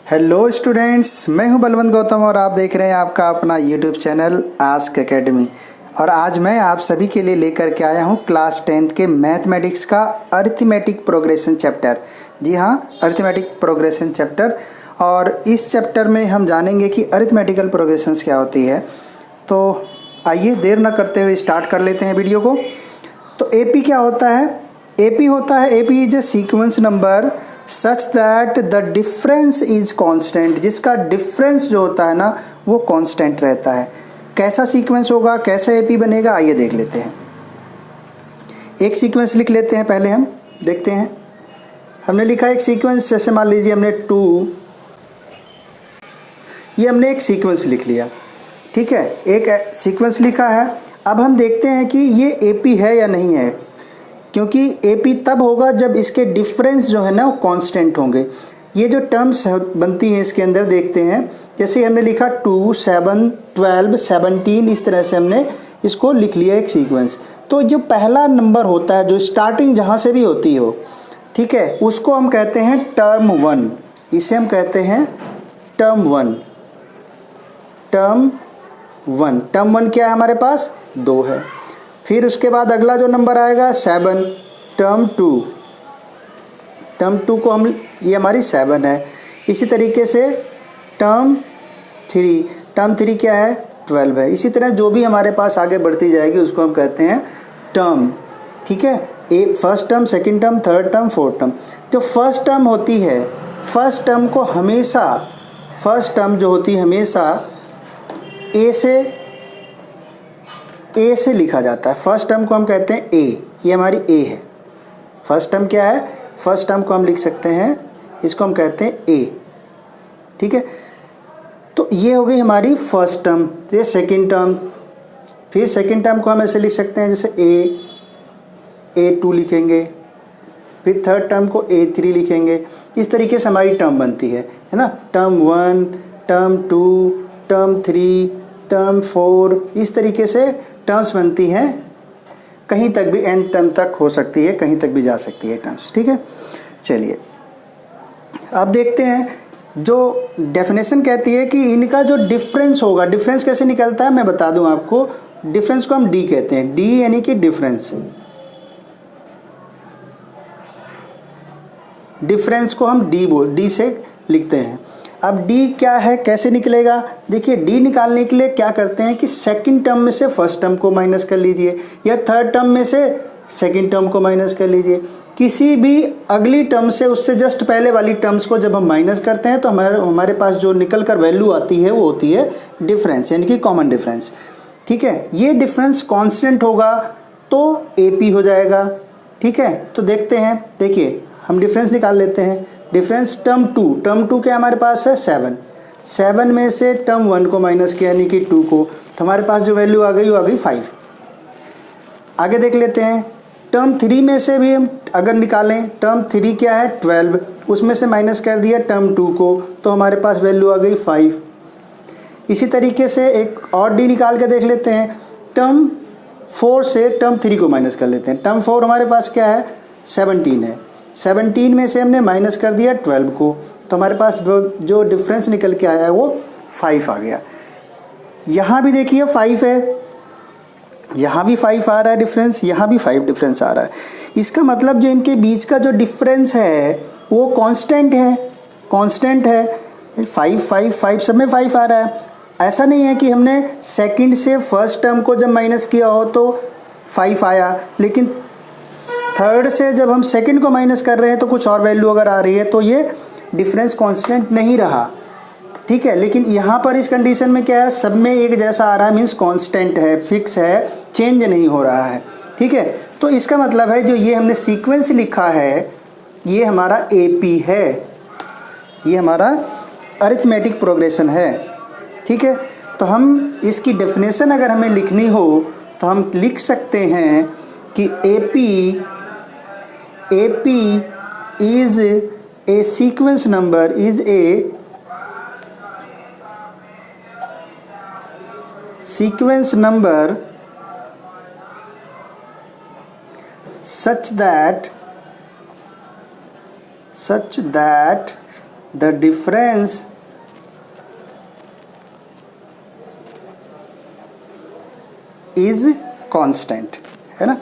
Hello students, मैं हूं बलवंत गौतम और आप देख रहे हैं आपका अपना यूट्यूब चैनल आस्क एकेडमी। और आज मैं आप सभी के लिए लेकर के आया हूं क्लास 10th के मैथमेटिक्स का अरिथमेटिक प्रोग्रेशन चैप्टर। जी हां, अरिथमेटिक प्रोग्रेशन चैप्टर। और इस चैप्टर में हम जानेंगे कि अरिथमेटिकल प्रोग्रेशंस क्या होती है। तो आइए देर न करते हुए स्टार्ट कर लेते हैं वीडियो को। तो एपी क्या होता है? एपी होता है, AP is a sequence number such that the difference is constant, जिसका डिफरेंस जो होता है ना वो कांस्टेंट रहता है। कैसा सीक्वेंस होगा, कैसा एपी बनेगा, आइए देख लेते हैं। एक सीक्वेंस लिख लेते हैं, पहले हम देखते हैं। हमने लिखा एक सीक्वेंस, जैसे मान लीजिए हमने 2, ये हमने एक सीक्वेंस लिख लिया, ठीक है, एक सीक्वेंस लिखा है। अब हम देखते हैं कि ये एपी है या नहीं है, क्योंकि एपी तब होगा जब इसके डिफरेंस जो है ना वो कांस्टेंट होंगे। ये जो टर्म्स बनती हैं इसके अंदर देखते हैं, जैसे हमने लिखा 2, 7, 12, 17, इस तरह से हमने इसको लिख लिया एक सीक्वेंस। तो जो पहला नंबर होता है, जो स्टार्टिंग जहाँ से भी होती हो, ठीक है, उसको हम कहते हैं टर्म 1। इसे हम कहते हैं टर्म 1। टर्म 1, टर्म 1 क्या है हमारे पास? 2 है। फिर उसके बाद अगला जो नंबर आएगा 7, टर्म 2। टर्म 2 को हम, ये हमारी 7 है। इसी तरीके से टर्म 3, टर्म 3 क्या है? 12 है। इसी तरह जो भी हमारे पास आगे बढ़ती जाएगी उसको हम कहते हैं टर्म, ठीक है। First term, second term, third term, fourth term. जो फर्स्ट टर्म होती है, फर्स्ट टर्म को हमेशा, फर्स्ट टर्म जो होती है हमेशा ए से लिखा जाता है। फर्स्ट टर्म को हम कहते हैं ए, ये हमारी ए है। फर्स्ट टर्म क्या है? फर्स्ट टर्म को हम लिख सकते हैं, इसको हम कहते हैं ए, ठीक है। तो ये हो गई हमारी फर्स्ट टर्म। ये सेकंड टर्म, फिर सेकंड टर्म को हम ऐसे लिख सकते हैं, जैसे A2 लिखेंगे, फिर थर्ड टर्म को A3 लिखेंगे। इस तरीके से हमारी टर्म बनती है ना। टर्म 1, टर्म 2, टर्म 3, टर्म 4, इस तरीके से टर्म्स बनती हैं। कहीं तक भी n टर्म तक हो सकती है, कहीं तक भी जा सकती है टर्म्स, ठीक है। चलिए अब देखते हैं, जो डेफिनेशन कहती है कि इनका जो डिफरेंस होगा, डिफरेंस कैसे निकलता है मैं बता दूं आपको। डिफरेंस को हम डी कहते हैं, डी यानी कि डिफरेंस। डिफरेंस को हम डी से लिखते हैं। अब डी क्या है, कैसे निकलेगा? देखिए, डी निकालने के लिए क्या करते हैं कि सेकंड टर्म में से फर्स्ट टर्म को माइनस कर लीजिए, या थर्ड टर्म में से सेकंड टर्म को माइनस कर लीजिए। किसी भी अगली टर्म से उससे जस्ट पहले वाली टर्म्स को जब हम माइनस करते हैं तो हमारे पास जो निकल कर वैल्यू आती है वो होती है डिफरेंस, यानी कि कॉमन डिफरेंस, ठीक है। ये डिफरेंस कांस्टेंट होगा तो एपी हो जाएगा, ठीक है। तो देखते हैं, देखिए हम डिफरेंस निकाल लेते हैं। डिफरेंस टर्म 2, टर्म 2 क्या हमारे पास है? 7। 7 में से टर्म 1 को माइनस किया, यानी कि 2 को, तो हमारे पास जो वैल्यू आ गई वो आ गई 5। आगे देख लेते हैं, टर्म 3 में से भी हम अगर निकालें, टर्म 3 क्या है? 12, उसमें से माइनस कर दिया टर्म 2 को, तो हमारे पास वैल्यू आ गई 5। इसी तरीके से एक और डी निकाल के देख लेते हैं। टर्म 4 से टर्म 3 को माइनस कर लेते हैं। टर्म 4 हमारे पास क्या है? 17 है। 17 में से हमने माइनस कर दिया 12 को, तो हमारे पास जो डिफरेंस निकल के आया है वो 5 आ गया। यहाँ भी देखिए 5 है, यहाँ भी 5 आ रहा है डिफरेंस, यहाँ भी 5 डिफरेंस आ रहा है। इसका मतलब जो इनके बीच का जो डिफरेंस है वो कांस्टेंट है, कांस्टेंट है। 5 5 5 सब में 5 आ रहा है। ऐसा नहीं है कि हमने सेकंड से फर्स्ट टर्म को जब माइनस किया हो तो 5 आया, लेकिन थर्ड से जब हम सेकंड को माइनस कर रहे हैं तो कुछ और वैल्यू अगर आ रही है तो ये डिफरेंस कांस्टेंट नहीं रहा, ठीक है। लेकिन यहाँ पर इस कंडीशन में क्या है, सब में एक जैसा आ रहा है, मीन्स कांस्टेंट है, फिक्स है, चेंज नहीं हो रहा है, ठीक है। तो इसका मतलब है जो ये हमने सीक्वेंस लिखा है ये हमारा एपी है, ये हमारा अरिथमेटिक प्रोग्रेशन है, ठीक है। तो हम इसकी डेफिनेशन अगर हमें लिखनी हो तो हम लिख सकते हैं कि AP is a sequence number, is a sequence number such that the difference is constant, है ना,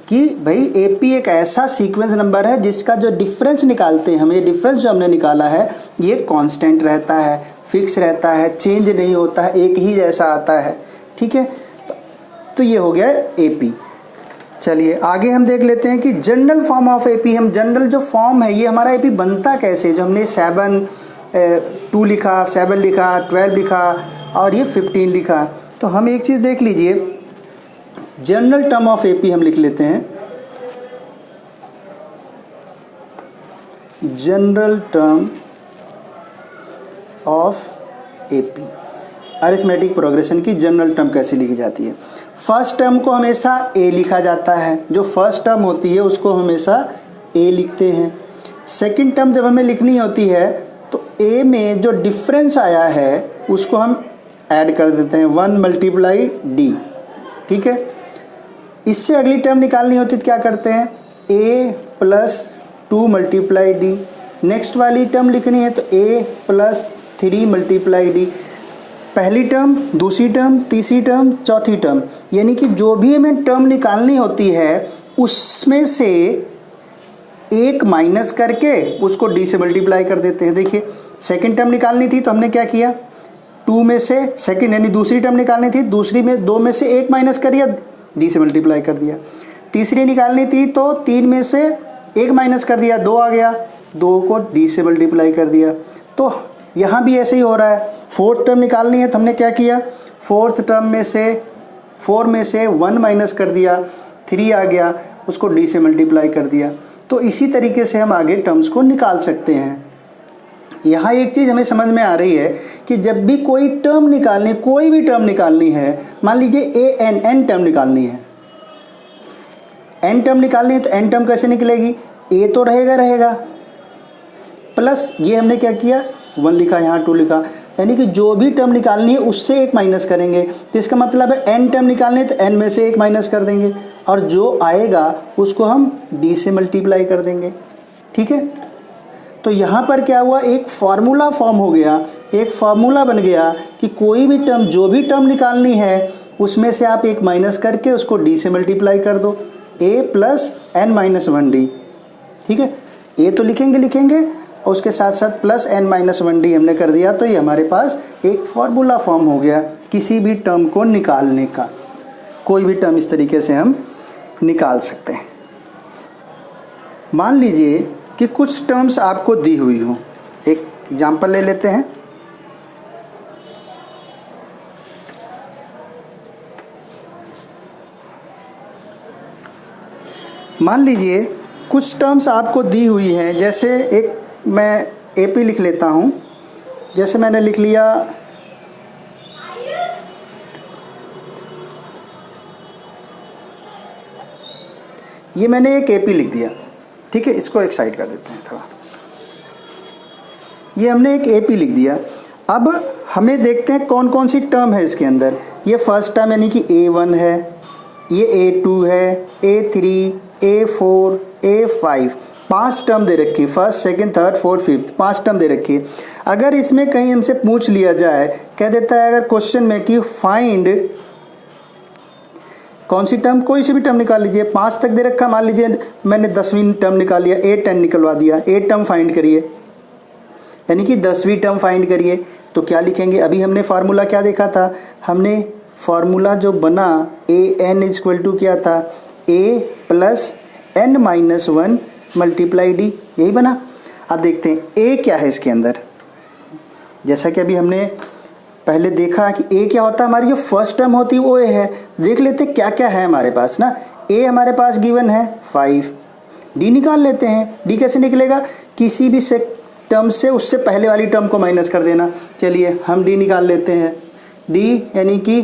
कि भाई एपी एक ऐसा सीक्वेंस नंबर है जिसका जो डिफरेंस निकालते हैं हम, ये डिफरेंस जो हमने निकाला है ये कांस्टेंट रहता है, फिक्स रहता है, चेंज नहीं होता है, एक ही जैसा आता है। ठीक है, तो ये हो गया एपी। चलिए आगे हम देख लेते हैं कि जनरल फॉर्म ऑफ एपी। हम जनरल जो फॉर्म है ये हमारा एपी बनता कैसे, जो हमने 2 लिखा, 7 लिखा, 12 लिखा और ये 15 लिखा। तो हम एक चीज़ देख लीजिए, जनरल टर्म ऑफ एपी हम लिख लेते हैं, general term of AP, arithmetic progression की जनरल टर्म कैसे लिखी जाती है। फर्स्ट टर्म को हमेशा ए लिखा जाता है, जो फर्स्ट टर्म होती है उसको हमेशा ए लिखते हैं। सेकंड टर्म जब हमें लिखनी होती है तो ए में जो डिफरेंस आया है उसको हम ऐड कर देते हैं, 1 मल्टीप्लाई डी। ठीक है, इससे अगली टर्म निकालनी होती तो क्या करते हैं, a plus 2 multiply D. Next वाली टर्म लिखनी है तो a प्लस 3 मल्टीप्लाई डी। पहली टर्म, दूसरी टर्म, तीसरी टर्म, चौथी टर्म, यानी कि जो भी हमें टर्म निकालनी होती है उसमें से एक माइनस करके उसको डी से मल्टीप्लाई कर देते हैं। देखिए सेकंड टर्म निकालनी थी तो हमने क्या किया, 2 में से सेकंड यानी दूसरी टर्म निकालनी थी, दूसरी में 2 में से एक माइनस करिए, डी से मल्टीप्लाई कर दिया। तीसरी निकालनी थी तो 3 में से एक माइनस कर दिया, 2 आ गया, 2 को डी से मल्टीप्लाई कर दिया। तो यहाँ भी ऐसे ही हो रहा है। फोर्थ टर्म निकालनी है तो हमने क्या किया, फोर्थ टर्म में से 4 में से 1 माइनस कर दिया, 3 आ गया, उसको डी से मल्टीप्लाई कर दिया। तो इसी तरीके से हम आगे टर्म्स को निकाल सकते हैं। यहाँ एक चीज़ हमें समझ में आ रही है कि जब भी कोई टर्म निकालनी, कोई भी टर्म निकालनी है, मान लीजिए एन टर्म निकालनी है, एन टर्म निकालनी है तो एन टर्म कैसे निकलेगी, ए तो रहेगा प्लस ये हमने क्या किया, 1 लिखा, यहाँ 2 लिखा, यानी कि जो भी टर्म निकालनी है उससे एक माइनस करेंगे। तो इसका मतलब है एन टर्म निकालनी है तो एन में से एक माइनस कर देंगे और जो आएगा उसको हम डी से मल्टीप्लाई कर देंगे। ठीक है, तो यहाँ पर क्या हुआ, एक फार्मूला फॉर्म हो गया, एक फार्मूला बन गया कि कोई भी टर्म, जो भी टर्म निकालनी है उसमें से आप एक माइनस करके उसको डी से मल्टीप्लाई कर दो, a plus N minus 1d। ठीक है, a तो लिखेंगे और उसके साथ साथ प्लस n माइनस 1d हमने कर दिया। तो ये हमारे पास एक फार्मूला फॉर्म हो गया किसी भी टर्म को निकालने का। कोई भी टर्म इस तरीके से हम निकाल सकते हैं। मान लीजिए कि कुछ टर्म्स आपको दी हुई हो, एक एग्जाम्पल ले लेते हैं। मान लीजिए कुछ टर्म्स आपको दी हुई हैं, जैसे एक मैं एपी लिख लेता हूँ, जैसे मैंने लिख लिया ये मैंने एक एपी लिख दिया। ठीक है, इसको एक साइड कर देते हैं थोड़ा। ये हमने एक एपी लिख दिया। अब हमें देखते हैं कौन कौन सी टर्म है इसके अंदर। ये फर्स्ट टर्म यानी कि A1 है, ये A2 है, A3, A4, A5, 5 टर्म दे रखी है। First, second, third, fourth, fifth, 5 term दे रखी है। अगर इसमें कहीं हमसे पूछ लिया जाए, कह देता है अगर क्वेश्चन में कि फाइंड कौन सी टर्म, कोई सी भी टर्म निकाल लीजिए, 5 तक दे रखा, मान लीजिए मैंने 10वीं टर्म निकाल लिया, 8 10 निकलवा दिया, 8 टर्म फाइंड करिए, यानी कि 10वीं टर्म फाइंड करिए। तो क्या लिखेंगे, अभी हमने फार्मूला क्या देखा था, हमने फार्मूला जो बना an इक्वल टू क्या था, a plus n minus 1 multiply D, यही बना। अब देखते हैं a क्या है इसके अंदर। जैसा कि अभी हमने पहले देखा कि a क्या होता है, हमारी जो फर्स्ट टर्म होती है वो a है। देख लेते क्या क्या है हमारे पास ना। a हमारे पास गिवन है 5, d निकाल लेते हैं। d कैसे निकलेगा, किसी भी से टर्म से उससे पहले वाली टर्म को माइनस कर देना। चलिए हम d निकाल लेते हैं। d यानी कि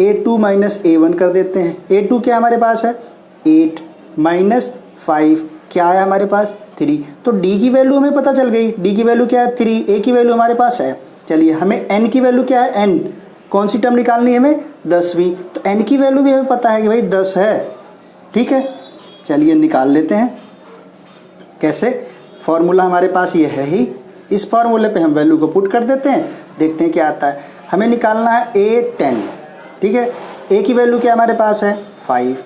a2 माइनस a1 कर देते हैं। a2 क्या हमारे पास है 8 माइनस 5 क्या है हमारे पास 3। तो d की वैल्यू हमें पता चल गई, d की वैल्यू क्या है 3, a की वैल्यू हमारे पास है। चलिए हमें n की वैल्यू क्या है, n कौन सी टर्म निकालनी है हमें 10वीं, तो n की वैल्यू भी हमें पता है कि भाई 10 है। ठीक है, चलिए निकाल लेते हैं। कैसे? फॉर्मूला हमारे पास ये है ही, इस फॉर्मूले पे हम वैल्यू को पुट कर देते हैं, देखते हैं क्या आता है। हमें निकालना है A10, ठीक है। A की वैल्यू क्या हमारे पास है 5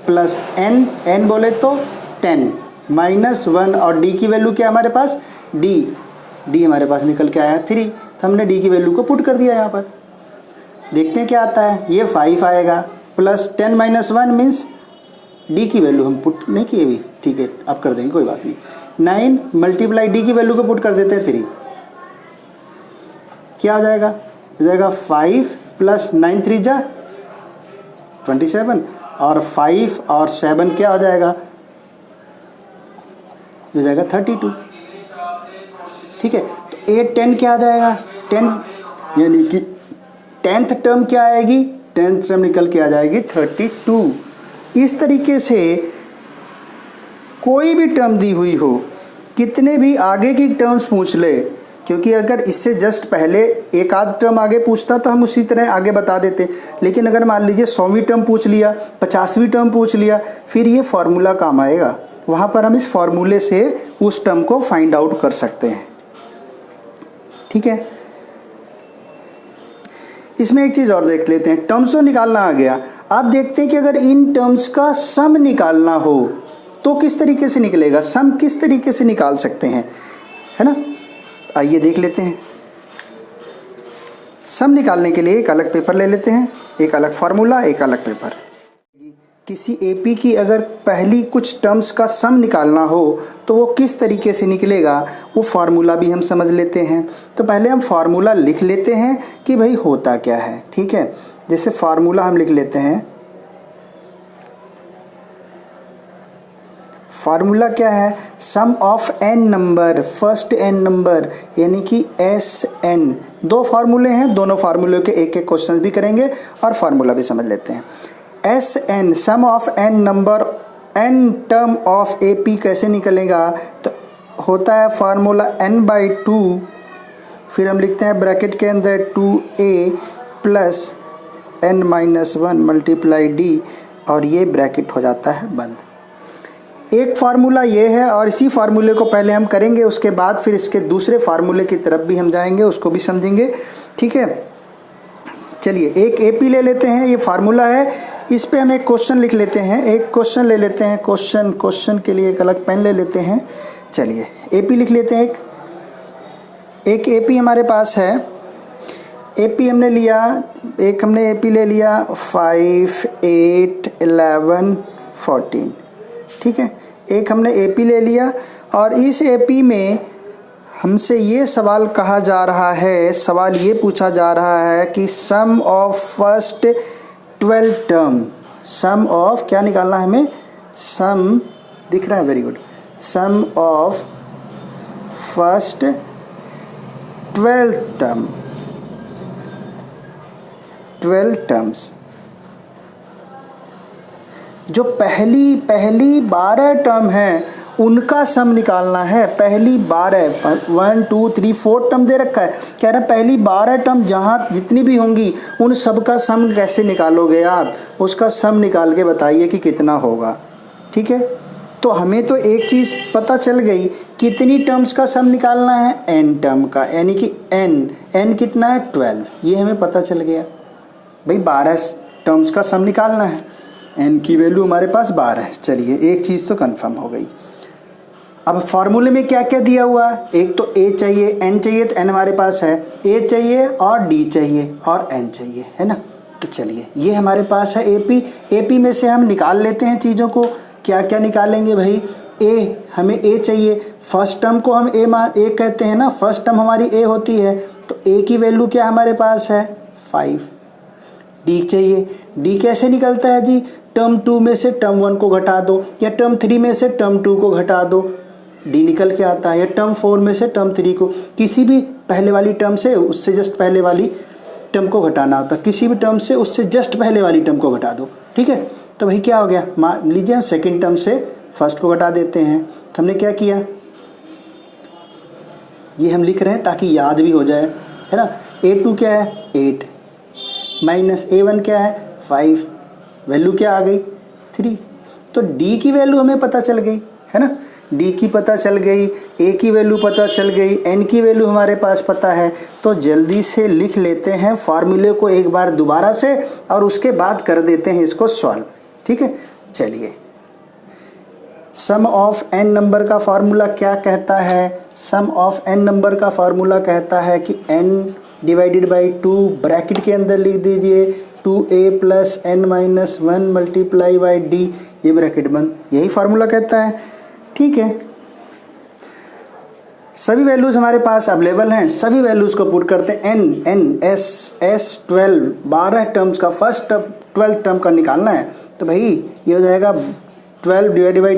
प्लस n बोले तो 10 माइनस 1, और D की वैल्यू क्या हमारे पास D हमारे पास निकल के आया 3, तो हमने D की वैल्यू को पुट कर दिया यहाँ पर। देखते हैं क्या आता है। ये 5 आएगा प्लस 10 माइनस 1 मीन्स D की वैल्यू हम पुट नहीं किए अभी, ठीक है अब कर देंगे कोई बात नहीं। 9 मल्टीप्लाई D की वैल्यू को पुट कर देते हैं 3, क्या हो जाएगा? हो जाएगा 5 प्लस 9 3 जा 27, और 5 और 7 क्या हो जाएगा? हो जाएगा 32, ठीक है। तो A10 क्या आ जाएगा? 10 यानी कि 10th टर्म क्या आएगी? 10th टर्म निकल के आ जाएगी 32। इस तरीके से कोई भी टर्म दी हुई हो, कितने भी आगे की टर्म्स पूछ ले, क्योंकि अगर इससे जस्ट पहले एक आध टर्म आगे पूछता तो हम उसी तरह आगे बता देते, लेकिन अगर मान लीजिए 100वीं टर्म पूछ लिया, 50वीं टर्म पूछ लिया, फिर ये फार्मूला काम आएगा। वहाँ पर हम इस फार्मूले से उस टर्म को फाइंड आउट कर सकते हैं, ठीक है। इसमें एक चीज़ और देख लेते हैं, टर्म्स तो निकालना आ गया। अब देखते हैं कि अगर इन टर्म्स का सम निकालना हो तो किस तरीके से निकलेगा, सम किस तरीके से निकाल सकते हैं, है ना। आइए देख लेते हैं। सम निकालने के लिए एक अलग पेपर ले लेते हैं, एक अलग फार्मूला, एक अलग पेपर। किसी एपी की अगर पहली कुछ टर्म्स का सम निकालना हो तो वो किस तरीके से निकलेगा, वो फार्मूला भी हम समझ लेते हैं। तो पहले हम फार्मूला लिख लेते हैं कि भाई होता क्या है, ठीक है। जैसे फार्मूला हम लिख लेते हैं, फार्मूला क्या है? Sum of n number, first n number यानी कि Sn। दो फार्मूले हैं, दोनों फार्मूले के एक एक क्वेश्चन भी करेंगे और फार्मूला भी समझ लेते हैं। Sn sum of n number, n term of AP कैसे निकलेगा? तो होता है फार्मूला n/2, फिर हम लिखते हैं ब्रैकेट के अंदर 2a plus n-1 multiply d, और ये ब्रैकेट हो जाता है बंद। एक फार्मूला ये है, और इसी फार्मूले को पहले हम करेंगे, उसके बाद फिर इसके दूसरे फार्मूले की तरफ भी हम जाएंगे, उसको भी समझेंगे, ठीक है। चलिए एक AP ले लेते हैं, ये फार्मूला है, इस पे हम एक क्वेश्चन लिख लेते हैं, एक क्वेश्चन ले लेते हैं, क्वेश्चन के लिए एक अलग पेन ले लेते हैं। चलिए AP लिख लेते हैं, एक AP हमारे पास है। AP हमने लिया, एक हमने AP ले लिया 5, 8, 11, 14, ठीक है। एक हमने AP ले लिया, और इस AP में हमसे ये सवाल कहा जा रहा है, सवाल ये पूछा जा रहा है कि sum of first 12 term, sum of क्या निकालना है हमें? सम दिख रहा है, very good. Sum of first 12 term, 12 terms, जो पहली 12 टर्म है उनका सम निकालना है। पहली 12, 1 2 3 4 टर्म दे रखा है, कह रहा है पहली 12 टर्म जहाँ जितनी भी होंगी उन सब का सम कैसे निकालोगे आप, उसका सम निकाल के बताइए कि कितना होगा, ठीक है। तो हमें तो एक चीज़ पता चल गई, कितनी टर्म्स का सम निकालना है? n टर्म का, यानी कि n कितना है? 12, ये हमें पता चल गया। भाई 12 टर्म्स का सम निकालना है, n की वैल्यू हमारे पास 12 है। चलिए एक चीज़ तो कंफर्म हो गई। अब फार्मूले में क्या क्या दिया हुआ है? एक तो a चाहिए, n चाहिए, तो n हमारे पास है, a चाहिए और d चाहिए और n चाहिए, है ना। तो चलिए ये हमारे पास है AP में से हम निकाल लेते हैं चीज़ों को। क्या क्या निकालेंगे भाई? a, हमें a चाहिए, फर्स्ट टर्म को हम a कहते हैं ना, फर्स्ट टर्म हमारी a होती है, तो a की वैल्यू क्या हमारे पास है? 5। d चाहिए, d कैसे निकलता है जी? टर्म 2 में से टर्म 1 को घटा दो, या टर्म 3 में से टर्म 2 को घटा दो, d निकल के आता है, या टर्म 4 में से टर्म 3 को, किसी भी पहले वाली टर्म से उससे जस्ट पहले वाली टर्म को घटाना होता, किसी भी टर्म से उससे जस्ट पहले वाली टर्म को घटा दो, ठीक है। तो भाई क्या हो गया? मान लीजिए हम सेकेंड टर्म से फर्स्ट को घटा देते हैं, तो हमने क्या किया, ये हम लिख रहे हैं ताकि याद भी हो जाए, है ना। a2 क्या है? 8 माइनस a1 क्या है? 5, वैल्यू क्या आ गई? 3। तो d की वैल्यू हमें पता चल गई, है ना। डी की पता चल गई, ए की वैल्यू पता चल गई, एन की वैल्यू हमारे पास पता है। तो जल्दी से लिख लेते हैं फार्मूले को एक बार दोबारा से और उसके बाद कर देते हैं इसको सॉल्व। ठीक है, चलिए। सम ऑफ एन नंबर का फार्मूला क्या कहता है? सम ऑफ एन नंबर का फार्मूला कहता है कि n डिवाइडेड बाई 2 ब्रैकेट के अंदर लिख दीजिए 2a plus n minus 1 multiply by D, ये ब्रैकेट बंद, यही फार्मूला कहता है। ठीक है, सभी वैल्यूज़ हमारे पास अवेलेबल हैं, सभी वैल्यूज़ को पुट करते हैं। n s 12 टर्म्स का फर्स्ट 12 टर्म का निकालना है। तो भाई ये हो जाएगा 12 डिवाइडेड बाई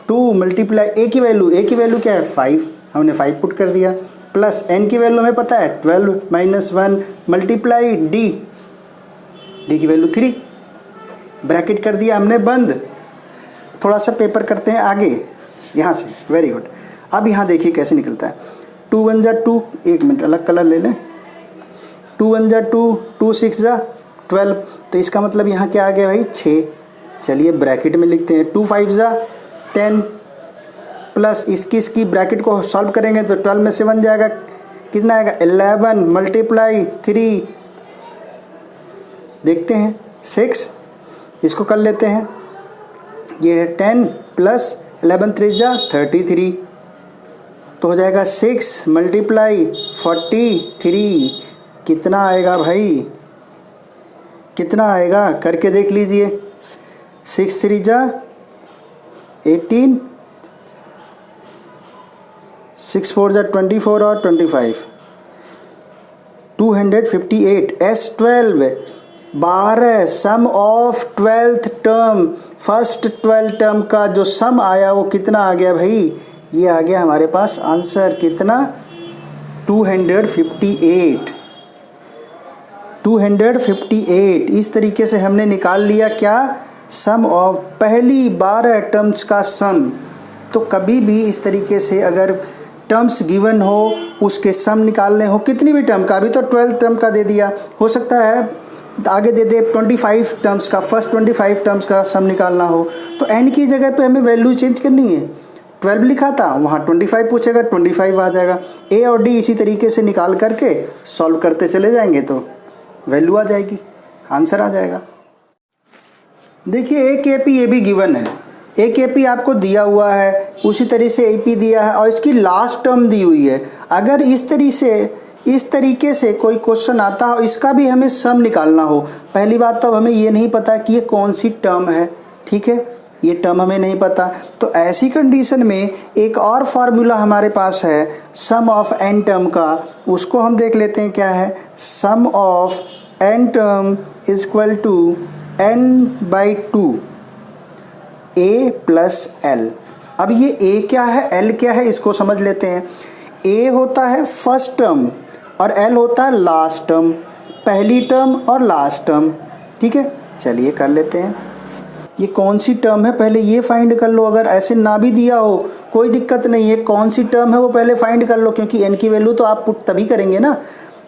2 मल्टीप्लाई ए की वैल्यू क्या है 5, हमने 5 पुट कर दिया, प्लस n की वैल्यू हमें पता है 12 माइनस 1 मल्टीप्लाई डी की वैल्यू 3, ब्रैकेट कर दिया हमने बंद। थोड़ा सा पेपर करते हैं आगे यहाँ से, वेरी गुड। अब यहाँ देखिए कैसे निकलता है। 2 1 जा 2, एक मिनट अलग कलर ले लें। 2 1 जा 2, 2 6 जा 12, तो इसका मतलब यहाँ क्या आ गया भाई 6। चलिए ब्रैकेट में लिखते हैं 2 5 जा 10, प्लस इसकी ब्रैकेट को सॉल्व करेंगे तो 12 में से 1 जाएगा, कितना आएगा 11 मल्टीप्लाई 3, देखते हैं 6, इसको कर लेते हैं। ये 10 प्लस 11 3 जा 33, तो हो जाएगा 6 मल्टीप्लाई 43, कितना आएगा भाई, कितना आएगा करके देख लीजिए। 6 3 जा 18, 6 4 जा 24 और 25, 258। S12 sum of 12th term, first 12 term का जो सम आया वो कितना आ गया भाई, ये आ गया हमारे पास आंसर, कितना 258। इस तरीके से हमने निकाल लिया क्या, सम ऑफ पहली 12 टर्म्स का सम। तो कभी भी इस तरीके से अगर टर्म्स गिवन हो उसके सम निकालने हो, कितनी भी टर्म का, अभी तो 12 टर्म का दे दिया, हो सकता है आगे दे दे 25 टर्म्स का, फर्स्ट 25 टर्म्स का सम निकालना हो, तो n की जगह पे हमें वैल्यू चेंज करनी है। 12 लिखा था, वहाँ 25 पूछेगा, 25 आ जाएगा। a और d इसी तरीके से निकाल करके सॉल्व करते चले जाएंगे तो वैल्यू आ जाएगी, आंसर आ जाएगा। देखिए एक AP ये भी गिवन है, एक AP आपको दिया हुआ है, उसी तरह से AP दिया है और इसकी लास्ट टर्म दी हुई है। अगर इस तरीके से कोई क्वेश्चन आता हो, इसका भी हमें सम निकालना हो, पहली बात तो अब हमें ये नहीं पता कि ये कौन सी टर्म है, ठीक है, ये टर्म हमें नहीं पता। तो ऐसी कंडीशन में एक और फार्मूला हमारे पास है सम ऑफ n टर्म का, उसको हम देख लेते हैं क्या है। Sum of n term is equal to n/2 a plus l। अब ये a क्या है, l क्या है, इसको समझ लेते हैं। a होता है फर्स्ट टर्म और l होता है लास्ट टर्म, पहली टर्म और लास्ट टर्म, ठीक है। चलिए कर लेते हैं, ये कौन सी टर्म है पहले ये फाइंड कर लो। अगर ऐसे ना भी दिया हो कोई दिक्कत नहीं है, कौन सी टर्म है वो पहले फाइंड कर लो, क्योंकि n की वैल्यू तो आप पुट तभी करेंगे ना,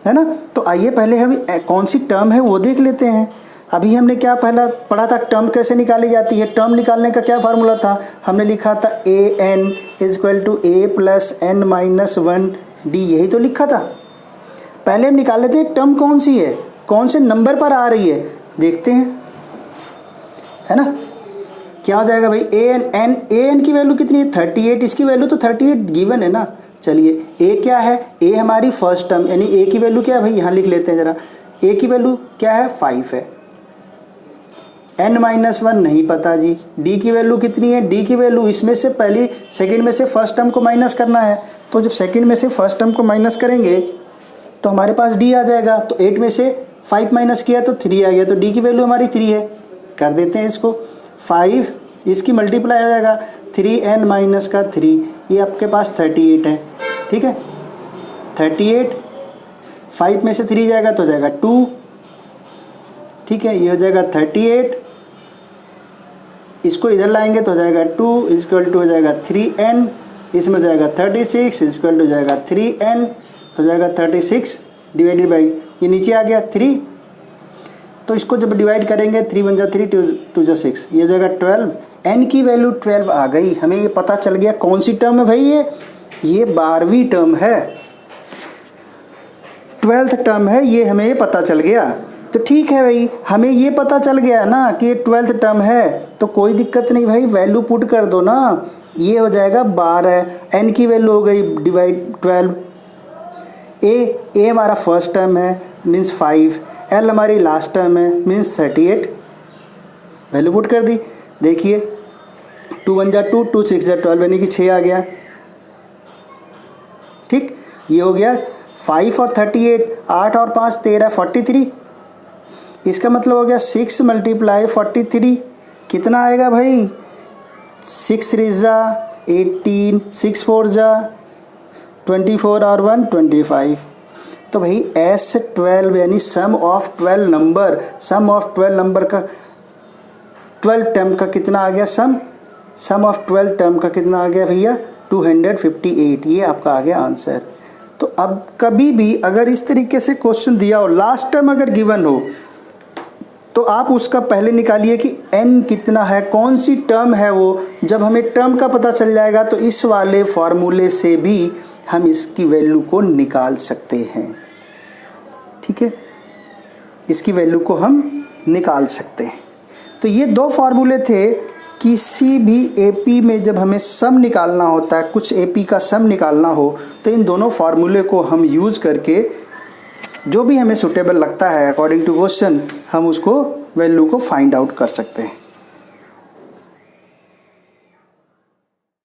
है ना। तो आइए पहले हम कौन सी टर्म है वो देख लेते हैं। अभी हमने क्या पहला पढ़ा था, टर्म कैसे निकाली जाती है। टर्म निकालने का क्या फार्मूला था, हमने लिखा था an is equal to a plus n minus 1d, यही तो लिखा था। पहले हम निकाल लेते हैं टर्म कौन सी है, कौन से नंबर पर आ रही है, देखते हैं, है ना। क्या हो जाएगा भाई, an की वैल्यू कितनी है 38, इसकी वैल्यू तो 38 गिवन है ना। चलिए a क्या है, a हमारी फर्स्ट टर्म, यानी a की वैल्यू क्या है भाई, यहाँ लिख लेते हैं ज़रा। a की वैल्यू क्या है 5 है, n माइनस 1 नहीं पता जी। d की वैल्यू कितनी है, d की वैल्यू इसमें से पहली सेकंड में से फर्स्ट टर्म को माइनस करना है, तो जब सेकंड में से फर्स्ट टर्म को माइनस करेंगे तो हमारे पास d आ जाएगा। तो 8 में से 5 माइनस किया तो 3 आ गया, तो d की वैल्यू हमारी 3 है। कर देते हैं इसको, 5 इसकी मल्टीप्लाई हो जाएगा 3n माइनस का 3, ये आपके पास 38 है, ठीक है। 38, 5 में से 3 जाएगा तो जाएगा 2, ठीक है, ये हो जाएगा 38, इसको इधर लाएंगे तो हो जाएगा 2 इक्वल टू हो जाएगा 3n, इसमें हो जाएगा 36 इक्वल टू हो जाएगा 3n, तो हो जाएगा 36 डिवाइडेड बाई, ये नीचे आ गया 3, तो इसको जब डिवाइड करेंगे 3 1 जा 3 2 जा 6, ये हो जाएगा 12, n की वैल्यू 12 आ गई, हमें ये पता चल गया कौन सी टर्म है भाई, ये 12वीं टर्म है, 12th टर्म है, ये हमें ये पता चल गया। तो ठीक है भाई, हमें ये पता चल गया ना कि ये 12th टर्म है, तो कोई दिक्कत नहीं भाई, वैल्यू पुट कर दो ना, ये हो जाएगा 12, n की वैल्यू हो गई डिवाइड 12, ए हमारा फर्स्ट टर्म है मीन्स 5, l हमारी लास्ट टर्म है मीन्स 38, वैल्यू पुट कर दी। देखिए 2 1 जा 2, 2 6 जा 12 यानी कि 6 आ गया। ठीक, ये हो गया 5 और 38, 8 और 5 13, 43। इसका मतलब हो गया 6 × 43 कितना आएगा भाई, 6 3 जा 18, 6 4 जा 24 और 1 25। तो भाई S12 यानी sum of 12 number, sum of 12 number का 12 टर्म का कितना आ गया, सम ऑफ 12 टर्म का कितना आ गया भैया 258, ये आपका आ गया आंसर। तो अब कभी भी अगर इस तरीके से क्वेश्चन दिया हो, लास्ट टर्म अगर गिवन हो, तो आप उसका पहले निकालिए कि n कितना है, कौन सी टर्म है वो। जब हमें टर्म का पता चल जाएगा तो इस वाले फॉर्मूले से भी हम इसकी वैल्यू को निकाल सकते हैं। ठीक है, इसकी वैल्यू को हम निकाल सकते हैं। तो ये दो फार्मूले थे, किसी भी एपी में जब हमें सम निकालना होता है, कुछ एपी का सम निकालना हो, तो इन दोनों फार्मूले को हम यूज़ करके जो भी हमें सुटेबल लगता है अकॉर्डिंग टू क्वेश्चन, हम उसको वैल्यू को फाइंड आउट कर सकते हैं।